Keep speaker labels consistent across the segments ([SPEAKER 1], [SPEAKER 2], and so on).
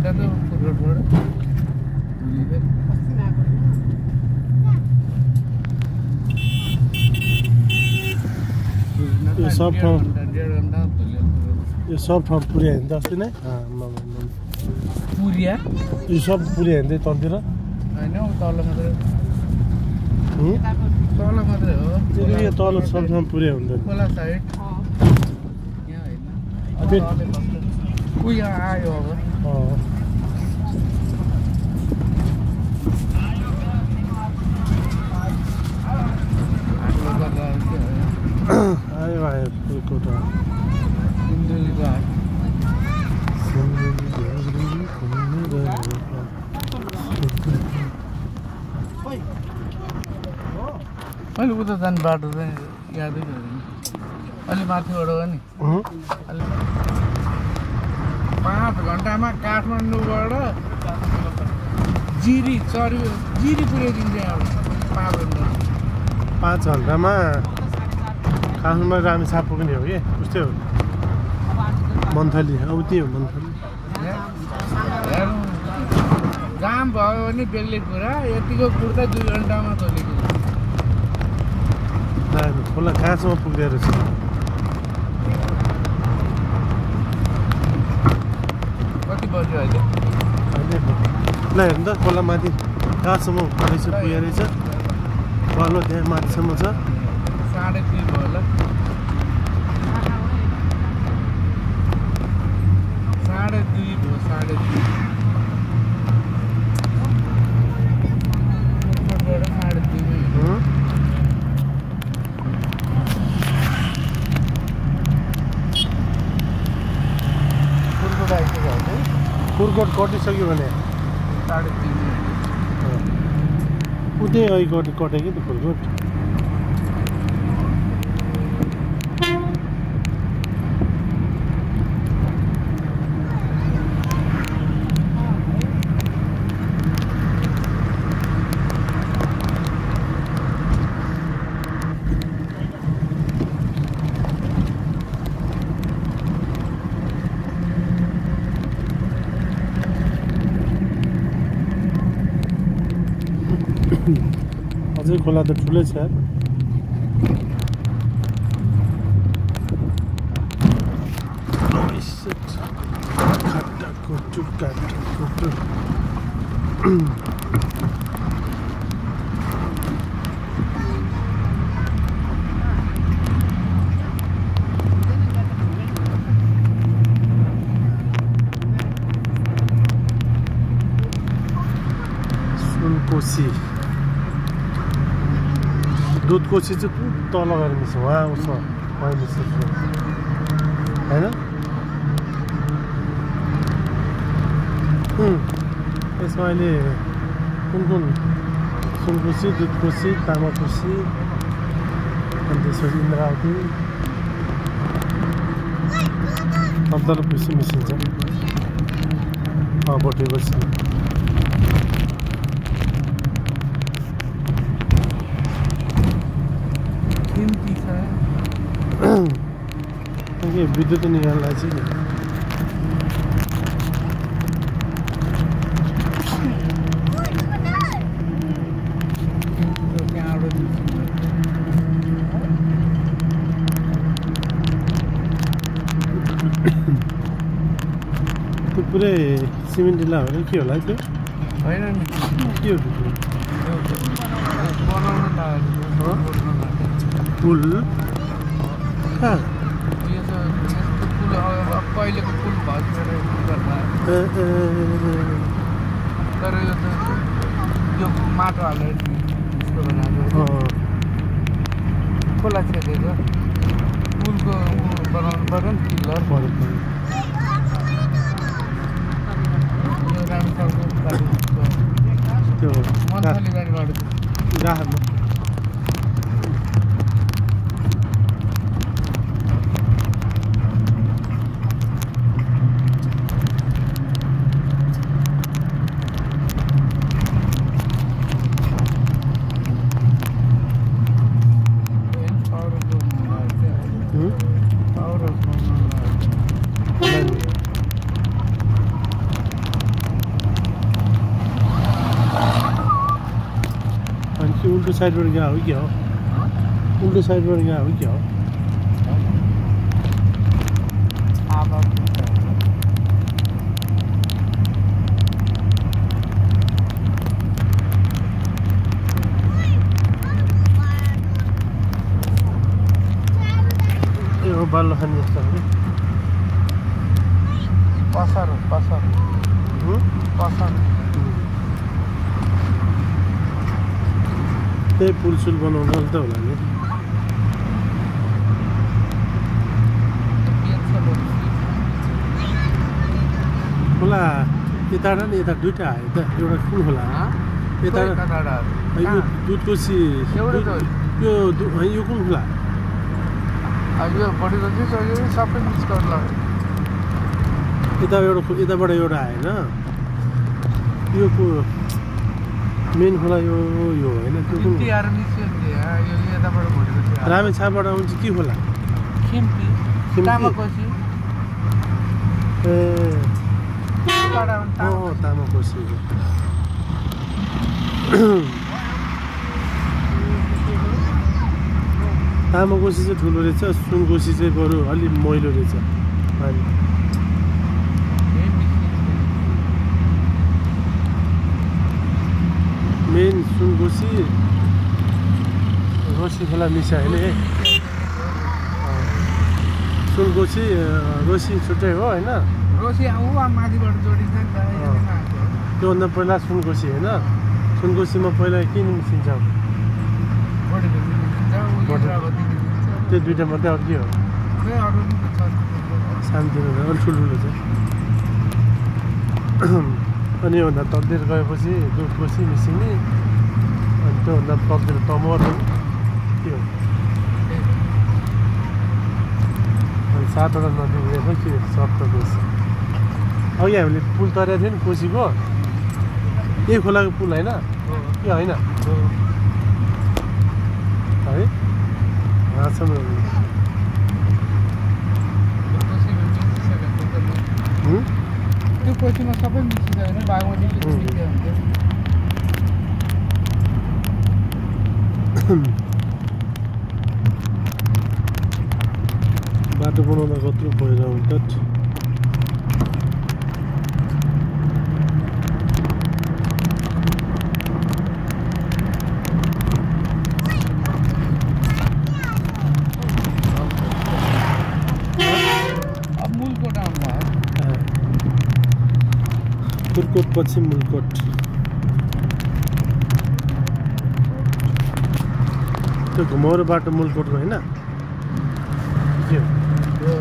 [SPEAKER 1] घन्टा त रोडबाट
[SPEAKER 2] यो सब ठाउँ पुर्यायो नि त अस्ति नै
[SPEAKER 1] पुरिया
[SPEAKER 2] यो सब पुर्यायो नि त तलतिर
[SPEAKER 1] होइन तल मात्रै हो
[SPEAKER 2] यो तल सब ठाउँ पुर्यायो हुन्छ
[SPEAKER 1] खोला साइड यहाँ होइन यहाँ आयो अब
[SPEAKER 2] आयो आयो कोटा
[SPEAKER 1] सिन्धुलीको आयो अहिले उता जाने बाटो चाहिँ यादै भयो अलि माथिबाट हो नि अलि 5 घन्टामा काठमाडौँबाट जिरी पुर्याइदिन्छ यहाँबाट 5 घन्टा
[SPEAKER 2] 5 घन्टामा काठमाडौँमा रामेछाप पुग्ने हो कि उस्तै हो मन्थली अब त्यही हो मन्थली जाम भयो भने बेग्लै कुरा यतिको कुर्ता 2 घन्टामा चलेको खोला कहाँसम्म पुग्दै रहेछ
[SPEAKER 1] कति बज्यो अहिले
[SPEAKER 2] ल हेर्नु त खोला माथि कहाँसम्म रहेछ पुगेको रहेछ बल्ल त्यहाँ माथिसम्म छ
[SPEAKER 1] 3:30 भयो होला 2:30 भयो 2:30
[SPEAKER 2] कुरकोट कटिसक्यो भने
[SPEAKER 1] 3:30
[SPEAKER 2] उतै कट्यो कि त कुरकोट अझै खोला त ठुलै छ सुनकोशी दुधकोशी चाहिँ तल गएर मिल्छ उहाँ उसमा उहाँ मिल्छ होइन यसमा अहिले कुन सुनकोशी दुधकोशी तामाकोशी अनि त्यसपछि इन्द्रावती अन्तरकोशी मिसिन्छ भोटेकोशी विद्युत निकाल्दा चाहिँ त्यो पुरै सिमेन्ट ढिला हो कि के होला त्यो
[SPEAKER 1] होइन नि
[SPEAKER 2] के हो पुल कहाँ
[SPEAKER 1] पहिलेको पुल भएर तर यो माटो हालेर खोला छेकेको पुलको बनाउनु पर्यो नि पिलर
[SPEAKER 2] त्यो
[SPEAKER 1] मन्थली गाडीबाट
[SPEAKER 2] गाहरमा उल्टो साइडबाट गएको हो कि हो उल्टो साइडबाट गएको हो कि हो यो बाल्लो खाने जस्तो हो कि
[SPEAKER 1] पसर
[SPEAKER 2] त्यही पुलसुल बनाउनु त होला नि खोला यता र नि यता दुईवटा आयो त एउटा कुन खोला यता यो दुधकोसी यो कुन खोला
[SPEAKER 1] यो बढीको चाहिँ सबै मिक्स गर्ला
[SPEAKER 2] यताबाट एउटा आएन यो मेन खोला यो होइन त्यो कुन रामेछापबाट आउँछ के खोला
[SPEAKER 1] तामाकोसी
[SPEAKER 2] ए तामाकोसी तामाकोसी चाहिँ ठुलो रहेछ सुनकोसी चाहिँ बरु अलिक मैलो रहेछ पानी मेन सुनकोसी रोसी खोला मिसा होइन सुनकोसी रोसी छुट्टै हो होइन
[SPEAKER 1] रोसी माथिबाट जोडिन्छ
[SPEAKER 2] त्योभन्दा पहिला सुनकोसी होइन सुनकोसीमा पहिला के निस्किन्छ त्यो दुइटा मात्रै अरू के हो सानोतिनो अलिक ठुल्ठुलो चाहिँ अनि योभन्दा तकदेर गएपछि दुधकोसी मिसिनी अनि त्योभन्दा तकदेर तमोर के हो अनि 7वटा नदी गएको के सप्तकोशी अघि हामीले पुल तरेको थियो नि कोसीको यही खोलाको पुल होइन के होइन है
[SPEAKER 1] त्यो कोसीमा सबै मिक्सिन्छ होइन बागमती
[SPEAKER 2] बाटो बनाउँदा कत्रो पहिरो हुन्छ मुलकोट पछि मुलकोट त्यो घुमाउरो बाटो मुलकोटको होइन के हो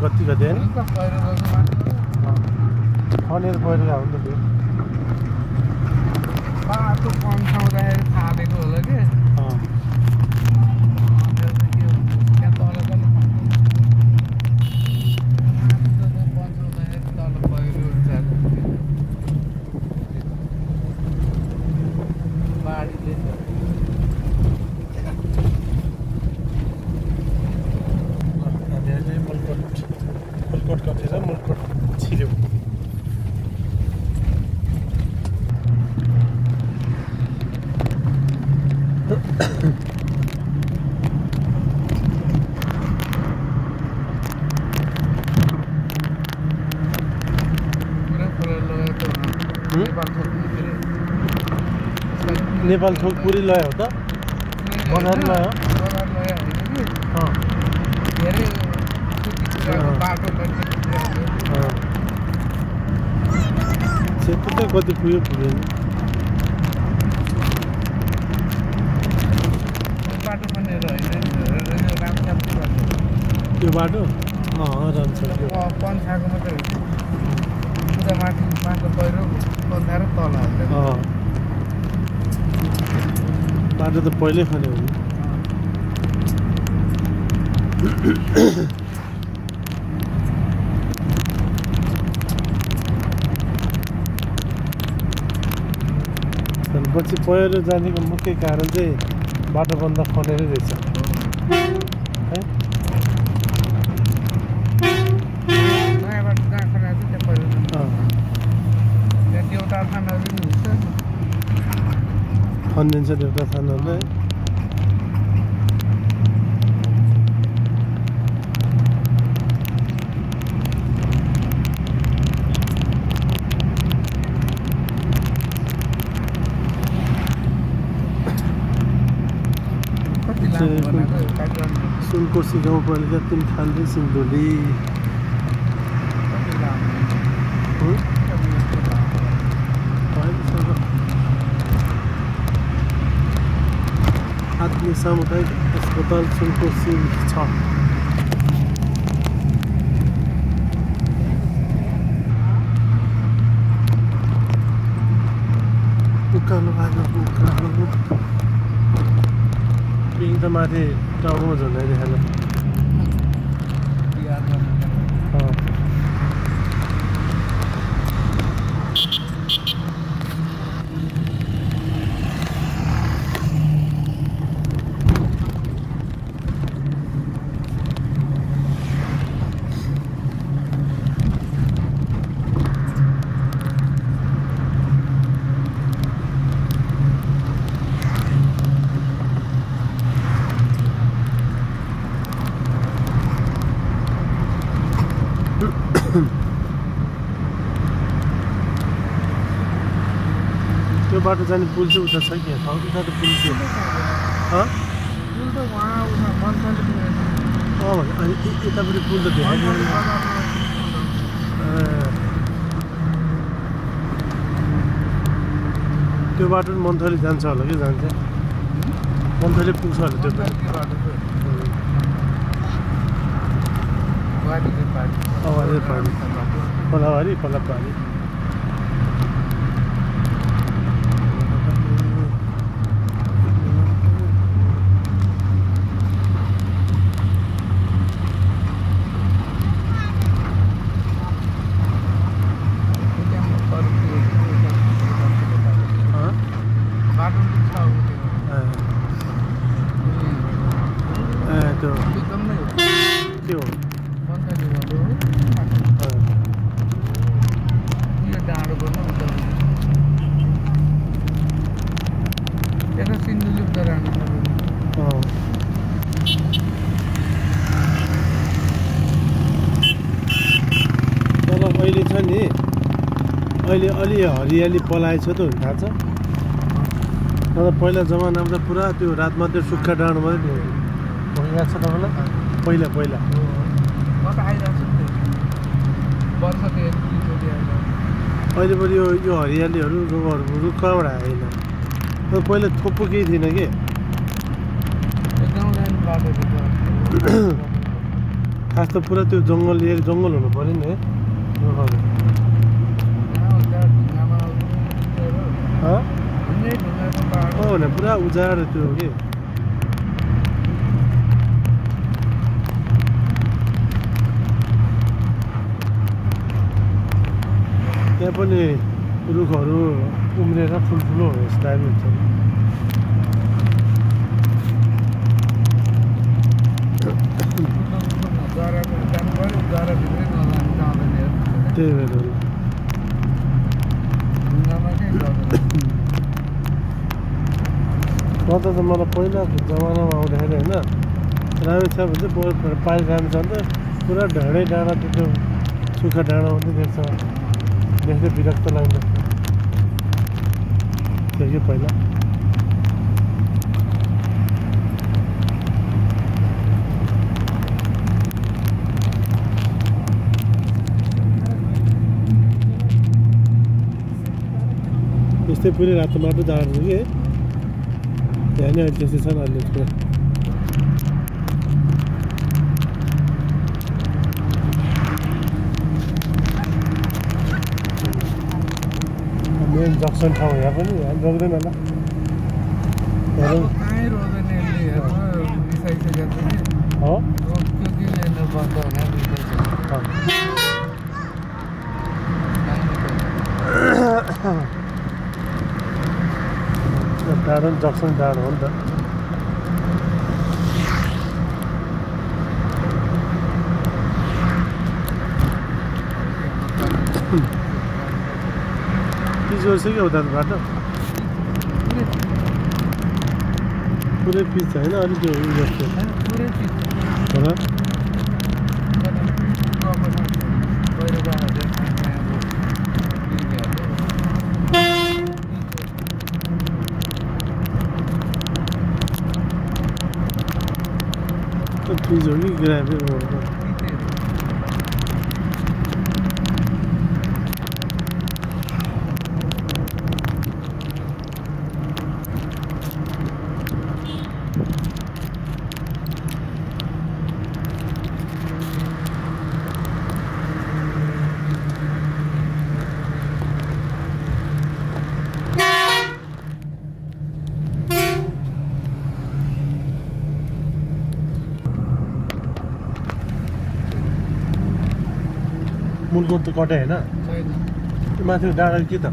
[SPEAKER 2] गति गति होइन खनेर पहिरो गएको नि त त्यो
[SPEAKER 1] बाटो पम्साउँदाखेरि फालेको होला कि
[SPEAKER 2] मुलकोट कफी र मुलकोट छिर्यो नेपाल थोक पुरी लयो हो त बजार लयो
[SPEAKER 1] धेरै बाटो
[SPEAKER 2] सेतो चाहिँ कति पुग्यो पुगेन
[SPEAKER 1] बाटो खनेर होइन
[SPEAKER 2] त्यो बाटो राम्रो
[SPEAKER 1] पन्साको मात्रै पुरा माथि पहिरो पन्था र तल
[SPEAKER 2] बाटो त पहिल्यै खन्यो भने पछि पहिरो जानेको मुख्य कारण चाहिँ बाटो बन्द खनेरै रहेछ है
[SPEAKER 1] नयाँ बाटो जहाँ खना चाहिँ त्यहाँ पहिरो त्यहाँ देउता थानाहरू पनि हुन्छ
[SPEAKER 2] खनिदिन्छ देउता थानाहरूले सुनकोशी गाउँपालिका 3 खाल्टे सिन्धुली आत्मीय सामुदायिक अस्पताल सुनकोशी 6 उकालो पिङ त माथि टाउकोमा झन्डाइदिएन त्यो बाटो जाने पुल चाहिँ उता छ कि उता त पुल थियो
[SPEAKER 1] पुल त वहाँ उता मन्थली
[SPEAKER 2] अनि यतापट्टि पुल त देखाइदिनु त्यो बाटो मन्थली जान्छ होला कि जान्छ मन्थली पुग्छ होला त्यो पानी खोलावारी खोलापारी के हो
[SPEAKER 1] डाँडो गर्नु यता सिन्धुली उता जानु
[SPEAKER 2] तर अहिले छ नि अहिले अलि हरियाली पलाएछ त थाहा छ तर पहिला जमानामा त पुरा त्यो रातमा त्यो सुक्खा डाँडो मात्रै भइरहेको छ तपाईँलाई पहिला पहिला
[SPEAKER 1] म त आइरहेको छु
[SPEAKER 2] अहिले पनि यो हरियालीहरू रुखबाट आएन तर पहिला थोप्पो केही थिएन कि खास त पुरा त्यो जङ्गल हुनु पऱ्यो नि है भने पुरा उजाड त्यो के त्यहाँ पनि रुखहरू उम्रेर ठुल्ठुलो स्टाइल हुन्छ त्यही भएर त मलाई पहिलाको जमानामा आउँदाखेरि होइन रामेछाप भन्छ पाइल रामेछाप त पुरा ढाडै डाँडा त्यो सुक्खा डाँडा मात्रै देख्छ देख्दै विरक्त लाग्छ त्यो कि पहिला त्यस्तै पुरै रातो माटो जाँड छ कि त्यहाँ नि अहिले त्यस्तै छ नि अहिले पुरा मेन जक्सन ठाउँ यहाँ पनि रोक्दैन होला
[SPEAKER 1] कहीँ रोक्दैन यसले बन्द हुने बित्दै छ
[SPEAKER 2] डाँडो जक्सन डाँडो हो नि त जोर छ क्या उता बाटो पुरै पिच होइन अलिक त्यो उयो जस्तो
[SPEAKER 1] पुरै पिच
[SPEAKER 2] होला पिच हो कि ग्राभेल हो मुलकोट त कटै होइन
[SPEAKER 1] छैन
[SPEAKER 2] माथि डाँडा के त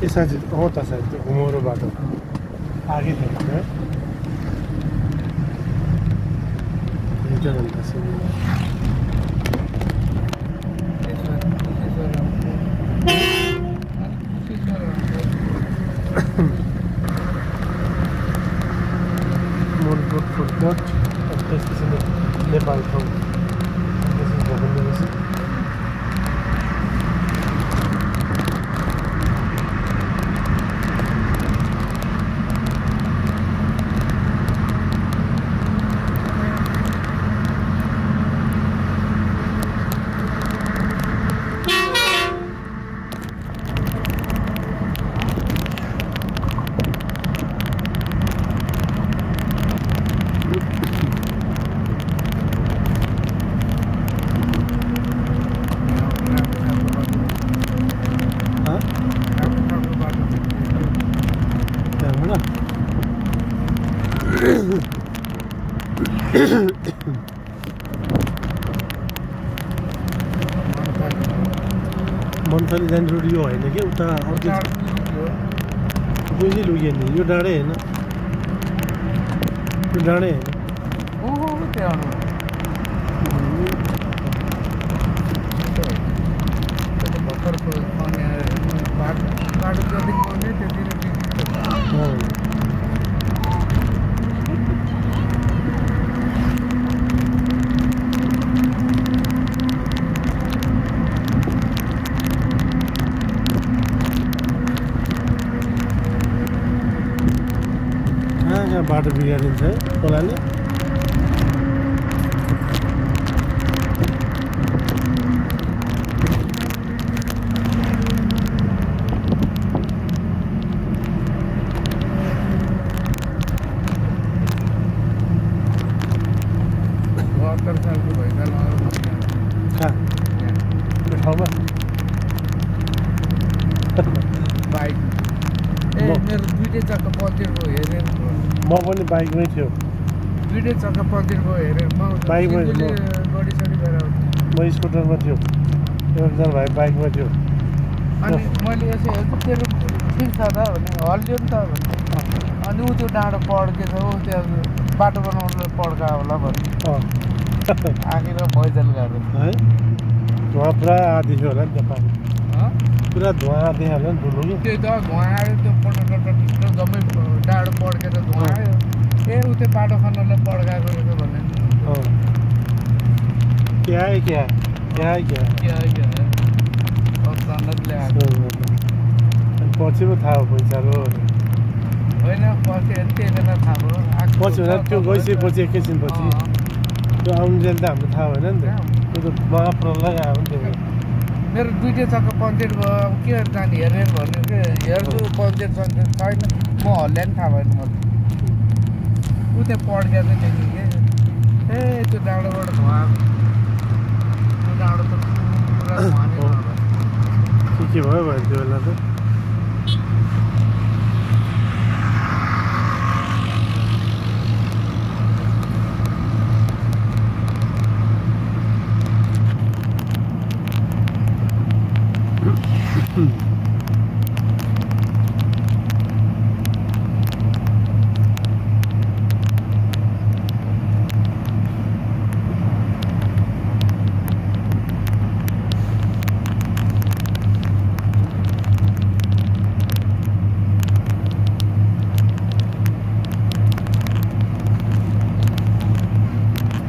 [SPEAKER 2] ए साँच्ची हो त सायद त्यो घुमाउरो बाटो आगे थियो है मुलकोट फुलकोट त्यसपछि नेपाल ठाउँ मन्थली जाने रोड यो होइन कि उता अर्कै बुझी लुग्यो नि यो डाँडै होइन यो डाँडै होइन बाटो बिगारिन्छ है खोलाले ठाउँमा
[SPEAKER 1] बाइक मेरो दुईटै चक्का पञ्चर भयो हेरेर
[SPEAKER 2] म पनि बाइकमै थियो
[SPEAKER 1] दुईटै चक्का पञ्चर भयो हेरेर म
[SPEAKER 2] बाइकमै
[SPEAKER 1] गडीसडी गएर
[SPEAKER 2] म स्कुटरमा थियो एकजना भाइ बाइकमा थियो
[SPEAKER 1] अनि मैले यसो हेर्छु तेरो ठिक छ त भने हल्लियो नि त भने अनि ऊ त्यो डाँडो पड्केछ ऊ त्यहाँ बाटो बनाउनु पड्का होला भन्ने आखिर भैजल गएको
[SPEAKER 2] है धुवा पुरा आधी थियो होला नि त पानी पुरा धुवा आधी होला नि धुलो कि
[SPEAKER 1] त्यही त धुवा आयो त्यो पटक जम्मै डाँडो पड्केर धुवा आयो ए ऊ त्यो बाटो खन्नलाई पड्काएको रहेछ भने
[SPEAKER 2] क्या
[SPEAKER 1] सन्दकले आएको
[SPEAKER 2] पछि पो थाहा हो पैसा हो
[SPEAKER 1] होइन पछि त्यही बेला थाहा भयो
[SPEAKER 2] पछि हुँदा त्यो गइसकेपछि एकैछिन पछि त्यो आउनुजेल त हाम्रो थाहा भएन नि त त्यो त महाप्रलय आयो नि त्यो
[SPEAKER 1] मेरो दुईटै चक्का पञ्चर भयो अब के जाने हेरेर भन्यो कि हेर्छु पञ्चर छैन म हल्ल्या नि थाहा भएन मलाई ऊ त्यहाँ पड्केर चाहिँ देखेँ कि ए त्यो डाँडोबाट धुवा त्यो डाँडो त पुरा धुवा नै
[SPEAKER 2] के भयो त्यो बेला त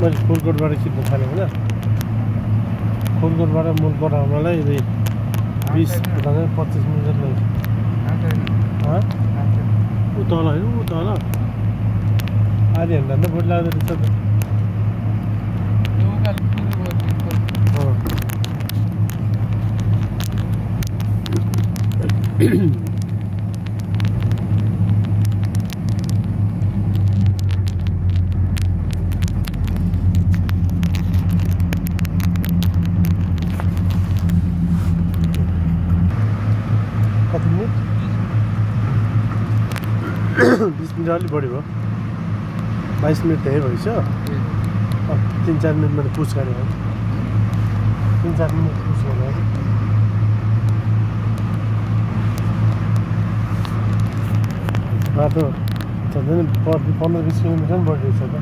[SPEAKER 2] मैले फुलकोटबाट खिच्न थालेँ होइन फुलकोटबाट मूल पठाउनलाई 20-25 मिनट लाग्यो ऊ तल होइन ऊ तल आधी घन्टा त बढी लाग्दो रहेछ त कति मिनट 20 मिनट अलिक बढी भयो 22 मिनट धेरै भइसक्यो 3-4 मिनट मैले पुस गरेँ 3-4 मिनट पुस गरेँ बाटो झन् 15-20 किलोमिटर पनि बढी रहेछ त